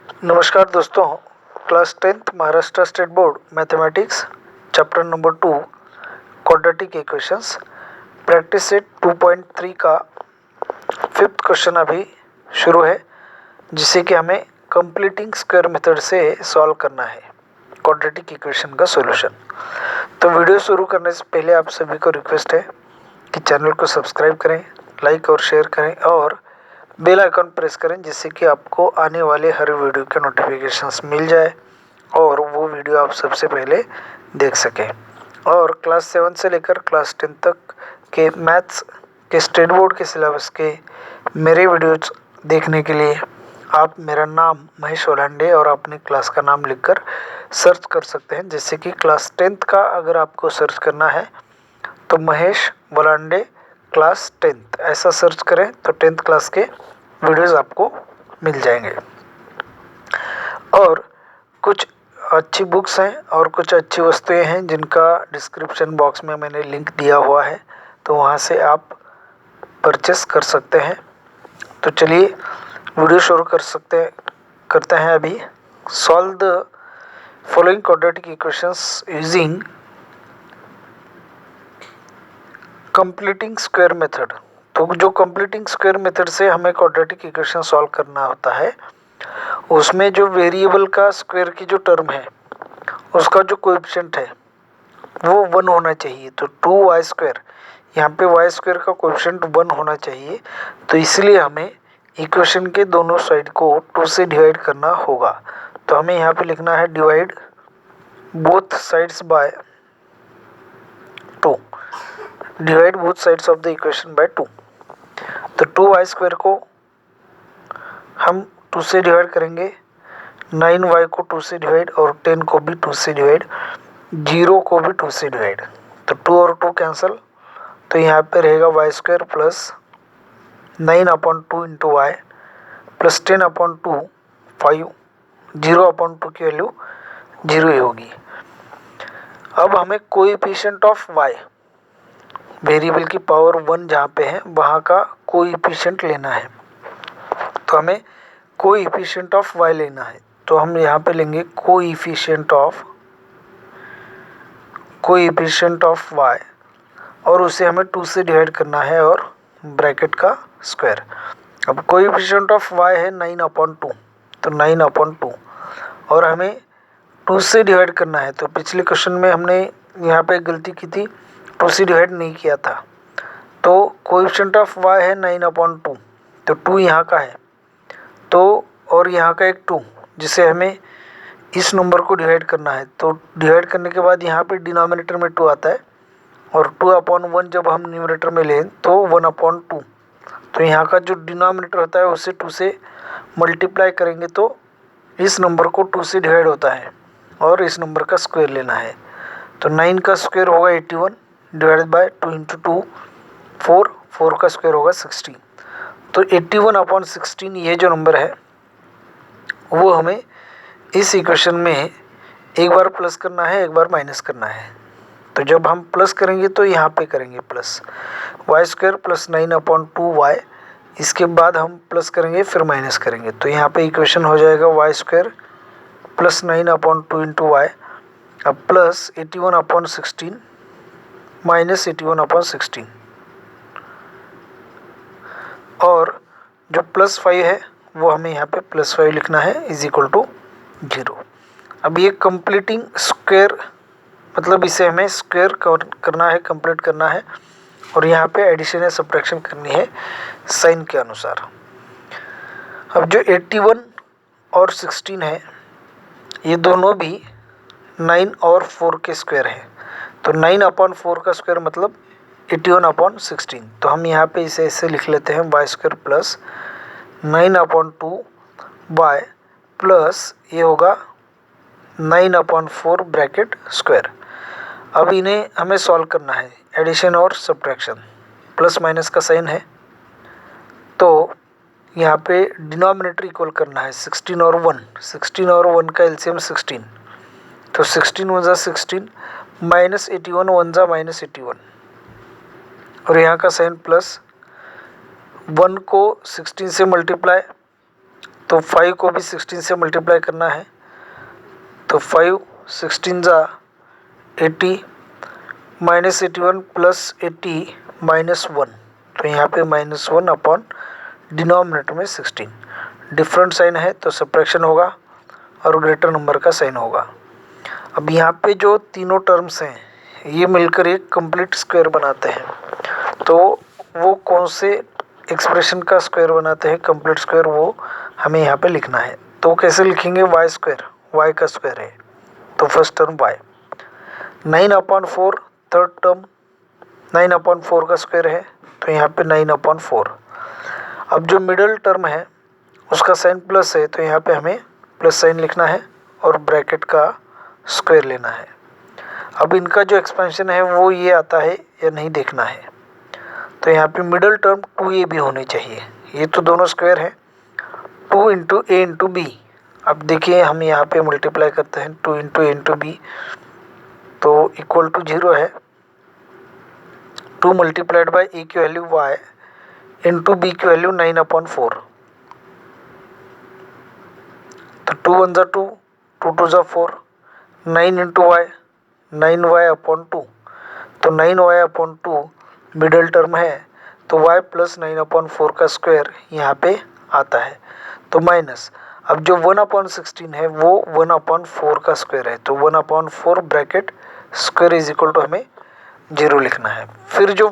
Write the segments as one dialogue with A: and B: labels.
A: नमस्कार दोस्तों, class 10th Maharashtra state board mathematics chapter number 2 quadratic equations practice set 2.3 का fifth question अभी शुरू है, जिसे कि हमें कंप्लीटिंग स्क्वायर मेथड से सॉल्व करना है क्वाड्रेटिक इक्वेशन का सॉल्यूशन। तो वीडियो शुरू करने से पहले आप सभी को रिक्वेस्ट है कि चैनल को सब्सक्राइब करें, लाइक और शेयर करें और बेल आइकन प्रेस करें, जिससे कि आपको आने वाले हर वीडियो के नोटिफिकेशंस मिल जाए और वो वीडियो आप सबसे पहले देख सकें। और क्लास 7 से लेकर क्लास 10 तक के मैथ्स के स्टेट बोर्ड के सिलेबस के मेरे वीडियोज देखने के लिए आप मेरा नाम महेश वलांडे और अपनी क्लास का नाम लिखकर सर्च कर सकते हैं। जैसे कि क्लास 10th का अगर आपको सर्च करना है तो महेश वलांडे क्लास 10th ऐसा सर्च करें तो 10th क्लास के वीडियोस आपको मिल जाएंगे। और कुछ अच्छी बुक्स हैं और कुछ अच्छी वस्तुएं हैं जिनका डिस्क्रिप्शन बॉक्स में मैंने लिंक दिया हुआ है, तो वहां से आप परचेस कर सकते हैं। तो चलिए वीडियो शुरू करते हैं अभी। Solve the following quadratic equations using completing square method. तो जो कंप्लीटिंग स्क्वायर मेथड से हमें क्वाड्रेटिक इक्वेशन सॉल्व करना होता है, उसमें जो वेरिएबल का स्क्वायर की जो टर्म है उसका जो कोएफिशिएंट है वो 1 होना चाहिए। तो 2y², यहाँ पे y² का कोएफिशिएंट 1 होना चाहिए। तो इसलिए हमें इक्वेशन के दोनों साइड को 2 से डिवाइड करना होगा। तो हमें यहाँ पे लिखना है divide both sides by 2, divide both sides of the equation by 2। तो 2y² को हम 2 से डिवाइड करेंगे, 9y को 2 से डिवाइड और 10 को भी 2 से डिवाइड, 0 को भी 2 से डिवाइड। तो 2 और 2 कैंसिल, तो यहाँ पे रहेगा y² plus 9/2 into Y plus 10/2 5, 0/2 की वैल्यू 0 ही होगी। अब हमें कोएफिशिएंट ऑफ y, वेरिएबल की पावर 1 जहाँ पे है वहाँ का कोएफिशिएंट लेना है। तो हमें कोएफिशिएंट ऑफ y लेना है। तो हम यहाँ पे लेंगे कोएफिशिएंट ऑफ y और उसे हमें 2 से डिवाइड करना है और ब्रैकेट का स्क्वायर। अब कोएफिशिएंट ऑफ y है 9/2, तो 9/2 और हमें 2 से डिवाइड करना है। तो पिछले क्वेश्चन में हमने यहाँ पे गलती की थी, 2 से डिवाइड नहीं किया था। तो कोएफिशिएंट ऑफ y है 9/2, तो 2 यहाँ का है, तो और यहाँ का एक 2 जिसे हमें इस नंबर को डिवाइड करना है। तो डिवाइड करने के बाद यहाँ पे डिनोमिनेटर में 2 आता है और 2/1 जब हम न्यूमरेटर में लें तो 1/2। तो यहाँ का जो डिनोमिनेटर होता है उसे 2 से मल्टीप्लाई करेंगे तो इस नंबर को 2 से डिवाइड होता है और इस नंबर का स्क्वायर लेना है। तो 9 का स्क्वायर होगा 81 डिवाइडेड बाय 2 इंटू 2 4 का स्क्वायर होगा 16। तो 81/16 ये जो नंबर है वो हमें इस इक्वेशन में एक बार प्लस करना है, एक बार माइनस करना है। तो जब हम प्लस करेंगे तो यहाँ पे करेंगे प्लस y² प्लस 9/2y, इसके बाद हम प्लस करेंगे फिर माइनस करेंगे। तो यहाँ पे इक्वेशन हो जाएगा y² प्लस 9/2 इंटू वाई अब प्लस 81/16 माइनस 81/16 और जो प्लस 5 है वो हमें यहाँ पे प्लस 5 लिखना है इज इक्वल टू 0। अब ये कंप्लीटिंग स्क्वायर मतलब इसे हमें स्क्वायर करना है, कंप्लीट करना है और यहाँ पे एडिशन या सब्ट्रैक्शन करनी है साइन के अनुसार। अब जो 81 और 16 है ये दोनों भी 9 और 4 के स्क्वायर है। तो 9/4 का स्क्वायर मतलब 81/16। तो हम यहाँ पे इसे ऐसे लिख लेते हैं y² प्लस 9/2y प्लस ये होगा 9/4 ब्रैकेट स्क्वायर। अब इन्हें हमें सॉल्व करना है, एडिशन और सब्ट्रैक्शन, प्लस माइनस का साइन है। तो यहाँ पे डिनोमिनेटर इक्वल करना है 16 और 1 का एलसीएम 16। तो 16 × 16 माइनस 81 × माइनस 81 और यहाँ का साइन प्लस 1 को 16 से मल्टीप्लाई तो 5 को भी 16 से मल्टीप्लाई करना है, तो 5 16 जा 80 माइनस 81 प्लस 80 माइनस 1, तो यहाँ पे -1 अपॉन डिनोमिनेटर में 16। डिफरेंट साइन है तो सब्ट्रैक्शन होगा और ग्रेटर नंबर का साइन होगा। अब यहाँ पे जो तीनों टर्म्स हैं ये मिलकर एक कंप्लीट स्क्वायर बनाते हैं, तो वो कौन से एक्सप्रेशन का स्क्वायर बनाते हैं कंप्लीट स्क्वायर, वो हमें यहाँ पे लिखना है। तो कैसे लिखेंगे, वाई स्क्वायर, वाई का स्क्वायर है तो first term y, 9/4 third term 9/4 का स्क्वायर है तो यहाँ पे 9/4। अब जो मिडल टर्म है उसका साइन प्लस है तो यहाँ पे हमें प्लस साइन लिखना है और ब्रैकेट का स्क्वायर लेना है। अब इनका जो एक्सपेंशन है वो ये आता है या नहीं देखना है, तो यहाँ पे मिडल टर्म 2a भी होनी चाहिए। ये तो दोनों स्क्वायर है, 2 इंटू ए इंटू बी। अब देखिए हम यहाँ पे मल्टीप्लाई करते हैं 2 इंटू ए इंटू बी, तो इक्वल टू 0 है। 2 मल्टीप्लाइड बाई ए की वैल्यू y इंटू बी की वैल्यू 9/4, तो 2 1 जा 2, 2 2 जा 4, 9 इंटू वाई 9y/2, तो 9y/2 मिडल टर्म है तो y प्लस 9/4 का स्क्वायर यहाँ पे आता है, तो माइनस। अब जो 1/16 है वो 1/4 का स्क्वायर है, तो 1/4 bracket square is equal to हमें 0 लिखना है। फिर जो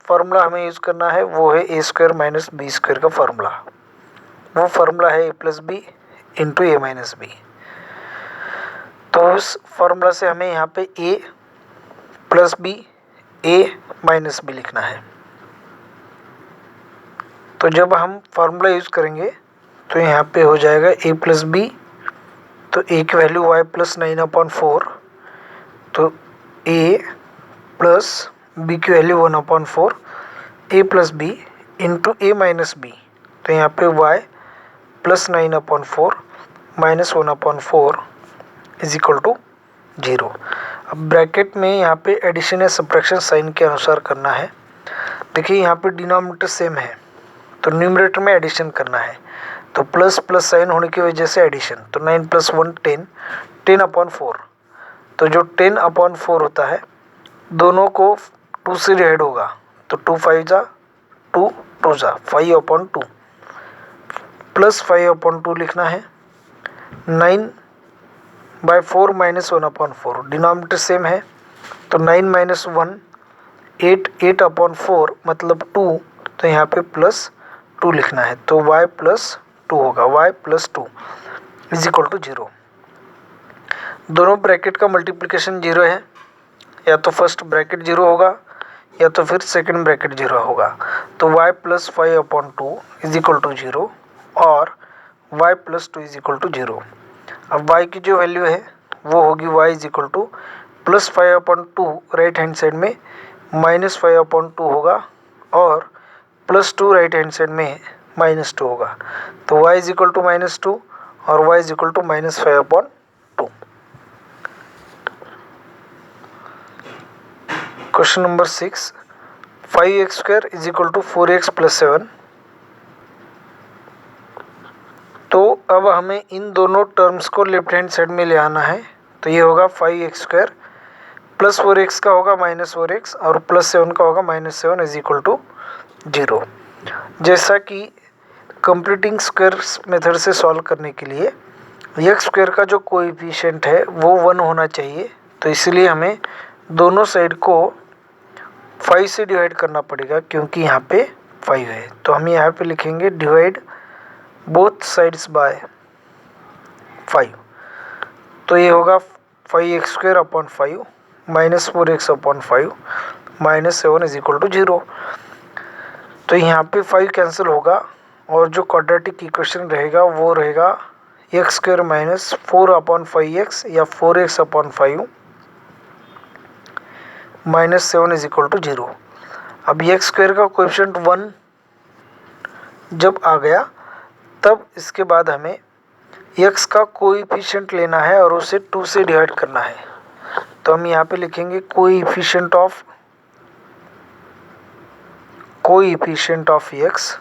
A: फार्मूला हमें यूज़ करना है वो है a square minus b square का फार्मूला। वो फार्मूला है a plus b into a minus b. तो उस फार्मूला से हमें यहाँ पे a plus b a minus b लिखना है। तो जब हम फार्मूला यूज़ करेंगे तो यहाँ पे हो जाएगा a प्लस बी, तो a की वैल्यू y प्लस 9/4, तो a प्लस b की value 1/4, a plus b into a minus b, तो यहाँ पे y plus 9/4 minus 1/4 is equal to 0। अब ब्रैकेट में यहाँ पे एडिशन या सब्ट्रैक्शन साइन के अनुसार करना है। देखिए यहाँ पे डिनोमिनेटर सेम है तो न्यूमरेटर में एडिशन करना है, तो प्लस प्लस साइन होने की वजह से एडिशन, तो 9 + 1 10, 10/4, तो जो 10/4 होता है दोनों को 2 से डिवाइड होगा, तो 2 5 जा 2, 2 जा 5/2 प्लस 5/2 लिखना है। 9/4 माइनस 1/4, डिनोमिनेटर सेम है तो 9 - 1 8, 8/4 मतलब 2, तो यहाँ पे प्लस 2 लिखना है, तो y प्लस 2 होगा, y plus 2 is equal to 0। दोनों ब्रैकेट का मल्टीप्लिकेशन 0 है, या तो फर्स्ट ब्रैकेट 0 होगा या तो फिर सेकंड ब्रैकेट 0 होगा, तो y plus 5/2 is equal to 0 और y plus 2 is equal to 0। अब y की जो वैल्यू है वो होगी y is equal two plus 5/2, right hand side में माइनस 5/2 होगा और प्लस 2 राइट हैंड साइड में -2 होगा, तो y इज इक्वल टू -2 और y is equal to -5/2। Question number 6, 5x² is equal to 4x + 7। तो अब हमें इन दोनों टर्म्स को लेफ्ट हैंड साइड में ले आना है, तो ये होगा 5x² प्लस 4x का होगा -4x और प्लस 7 का होगा -7 इज इक्वल टू 0। जैसा कि कंप्लीटिंग स्क्वायर्स मेथड से सॉल्व करने के लिए x² का जो कोएफिशिएंट है वो 1 होना चाहिए, तो इसलिए हमें दोनों साइड को 5 से डिवाइड करना पड़ेगा क्योंकि यहाँ पे 5 है, तो हम यहाँ पे लिखेंगे डिवाइड बोथ साइड्स बाय 5, तो ये होगा 5x² 5 - 4x/5 -7 is equal to 0। तो यहाँ पे 5 कैंसिल होगा और जो क्वाड्रेटिक इक्वेशन रहेगा वो रहेगा x² - 4/5x या 4x/5 -7 इज इक्वल टू 0। अब x² का कोएफिशिएंट 1 जब आ गया तब इसके बाद हमें x का कोएफिशिएंट लेना है और उसे 2 से डिवाइड करना है, तो हम यहाँ पे लिखेंगे coefficient of x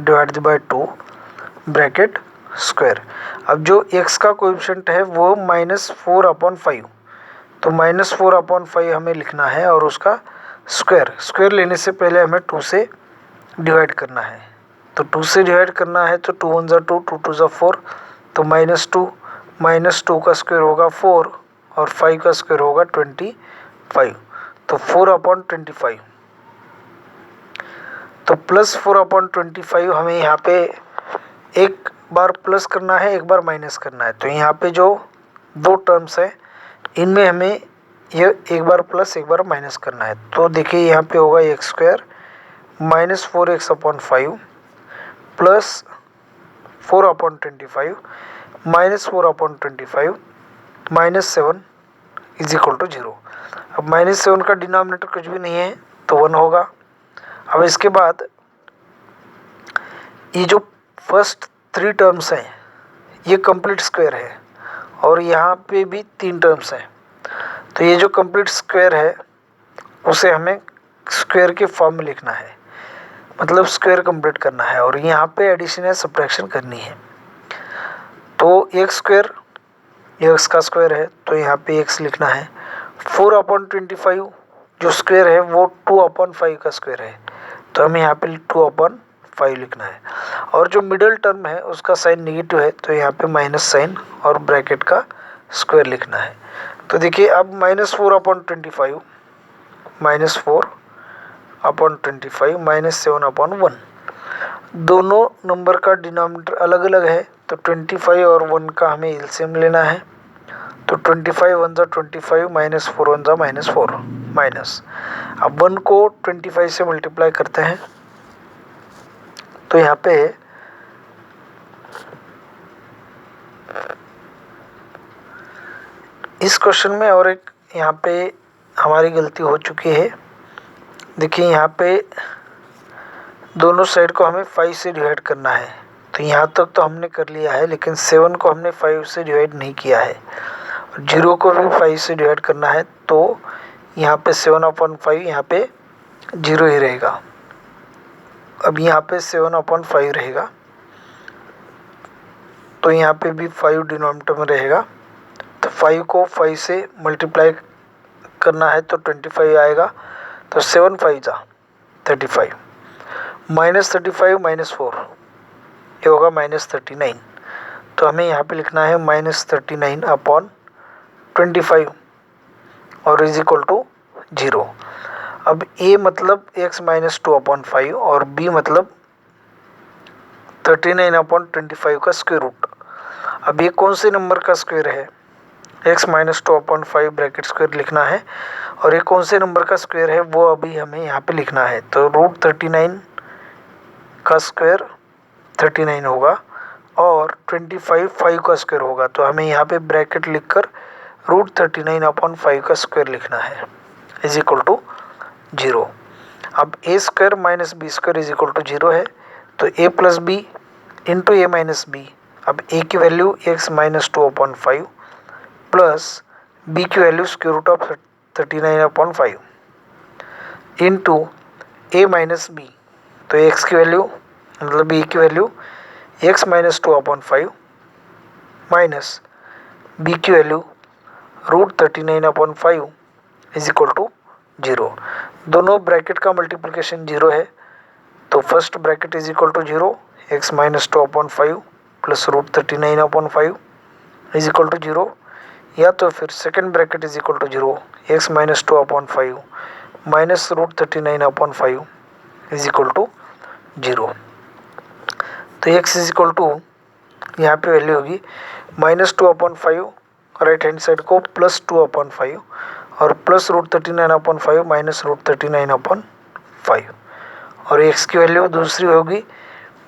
A: divided by 2 bracket square. अब जो x का कोएफिशिएंट है वो -4/5, तो -4/5 हमें लिखना है और उसका स्क्वायर लेने से पहले हमें 2 से डिवाइड करना है। तो 2 से डिवाइड करना है तो 2 1 ज़ा 2, 2 2 ज़ा 4, तो -2 का स्क्वायर होगा 4 और 5 का स्क्वायर होगा 25, तो 4/25। तो +4/25 हमें यहाँ पे एक बार प्लस करना है, एक बार माइनस करना है। तो यहाँ पे जो दो टर्म्स है इनमें हमें ये एक बार प्लस एक बार माइनस करना है। तो देखिए यहाँ पे होगा x² -4x/5 प्लस 4/25 -4/25 -7 = 0। अब -7 का डिनोमिनेटर कुछ भी नहीं है तो 1 होगा। अब इसके बाद ये जो फर्स्ट 3 टर्म्स हैं ये कंप्लीट स्क्वायर है और यहाँ पे भी 3 टर्म्स हैं। तो ये जो कंप्लीट स्क्वायर है उसे हमें स्क्वायर के फॉर्म में लिखना है, मतलब स्क्वायर कंप्लीट करना है और यहाँ पे एडिशन या सब्ट्रैक्शन करनी है। तो x² x का स्क्वायर है तो यहाँ पे x लिखना है। 4/25 जो स्क्वायर है वो 2/5 का स्क्वायर है तो हमें यहाँ पे 2/5 लिखना है। और जो मिडल टर्म है उसका साइन नेगेटिव है तो यहाँ पे माइनस साइन और ब्रैकेट का स्क्वायर लिखना है। तो देखिए अब -4/25 -7/1 दोनों नंबर का डिनोमिनेटर अलग अलग है तो 25 और 1 का हमें एलसीएम लेना है। तो 25 1 ज़ा 25 -4 1 ज़ा -4 माइनस। अब 1 को 25 से मल्टीप्लाई करते हैं तो यहाँ पे इस क्वेश्चन में और एक यहाँ पे हमारी गलती हो चुकी है। देखिए यहाँ पे दोनों साइड को हमें 5 से डिवाइड करना है। तो यहाँ तक तो हमने कर लिया है लेकिन 7 को हमने 5 से डिवाइड नहीं किया है। 0 को भी 5 से डिवाइड करना है तो यहाँ पे 7/5 यहाँ पे 0 ही रहेगा। अब यहाँ पे 7/5 रहेगा तो यहाँ पे भी 5 डिनोमिनेटर में रहेगा। तो 5 को 5 से मल्टीप्लाई करना है तो 25 आएगा। तो 7 5 ज़ा 35 -35 -4 ये होगा -39। तो हमें यहाँ पे लिखना है -39/25 और = 0। अब a मतलब x -2/5 और b मतलब 39/25 का स्क्वायर रूट। अब ये कौन से नंबर का स्क्वायर है? x -2/5 ब्रैकेट स्क्वायर लिखना है और ये कौन से नंबर का स्क्वायर है वो अभी हमें यहाँ पे लिखना है। तो √39 का स्क्वायर 39 होगा और 25 5 का स्क्वायर होगा। तो हमें यहाँ पे ब्रैकेट लिखकर √39/5 का स्क्वायर लिखना है = 0। अब a² - b² = 0 है तो a + b × a - b। अब a की वैल्यू x -2/5 प्लस b की वैल्यू √39/5 इंटू a - b। तो x की वैल्यू मतलब a की वैल्यू x -2/5 माइनस b की वैल्यू √39/5 = 0। दोनों ब्रैकेट का मल्टीप्लिकेशन 0 है तो फर्स्ट ब्रैकेट = 0 x -2/5 प्लस √39/5 = 0, या तो फिर सेकेंड ब्रैकेट = 0 x -2/5 माइनस √39/5 = 0। तो x यहाँ पे वैल्यू होगी -2/5 राइट हैंड साइड को +2/5 और प्लस √39/5 माइनस √39/5 और x की वैल्यू दूसरी होगी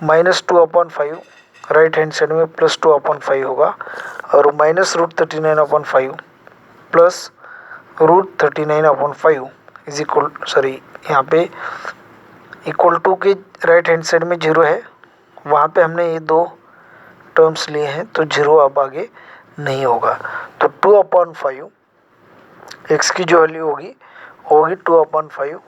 A: -2/5 राइट हैंड साइड में +2/5 होगा और माइनस √39/5 प्लस √39/5 यहाँ पे इक्वल टू के राइट हैंड साइड में 0 है, वहाँ पे हमने ये दो टर्म्स लिए हैं तो 0 अब आगे नहीं होगा। तो 2/5 x की जो वैल्यू होगी 2/5 -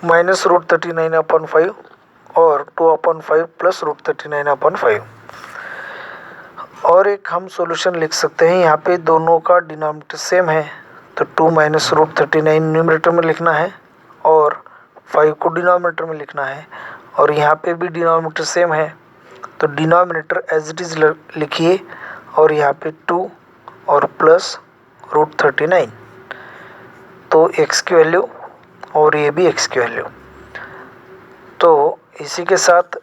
A: माइनस रूट 39/5 और 2/5 प्लस रूट 39/5। और एक हम सॉल्यूशन लिख सकते हैं, यहाँ पे दोनों का डिनोमिनेटर सेम है तो 2 माइनस रूट 39 न्यूमरेटर में लिखना है और 5 को डिनोमिनेटर में लिखना है। और यहाँ पे भी डिनोमिनेटर सेम है तो डिनोमिनेटर एज इट इज़ लिखिए और यहाँ पे 2 और प्लस रूट 39, तो x की वैल्यू और ये भी x की वैल्यू। तो इसी के साथ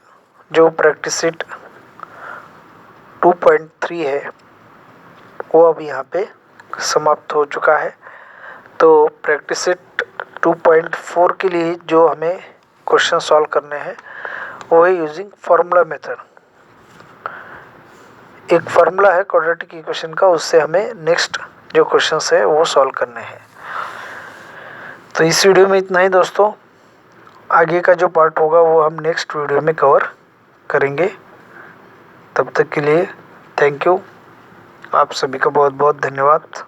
A: जो प्रैक्टिस सेट 2.3 है वो अब यहाँ पे समाप्त हो चुका है। तो प्रैक्टिस सेट 2.4 के लिए जो हमें क्वेश्चन सॉल्व करने हैं वो है यूजिंग फार्मूला मेथड। एक फार्मूला है क्वाड्रेटिक इक्वेशन का, उससे हमें नेक्स्ट जो क्वेश्चंस है वो सॉल्व करने हैं। तो इस वीडियो में इतना ही दोस्तों, आगे का जो पार्ट होगा वो हम नेक्स्ट वीडियो में कवर करेंगे। तब तक के लिए थैंक यू, आप सभी का बहुत बहुत धन्यवाद।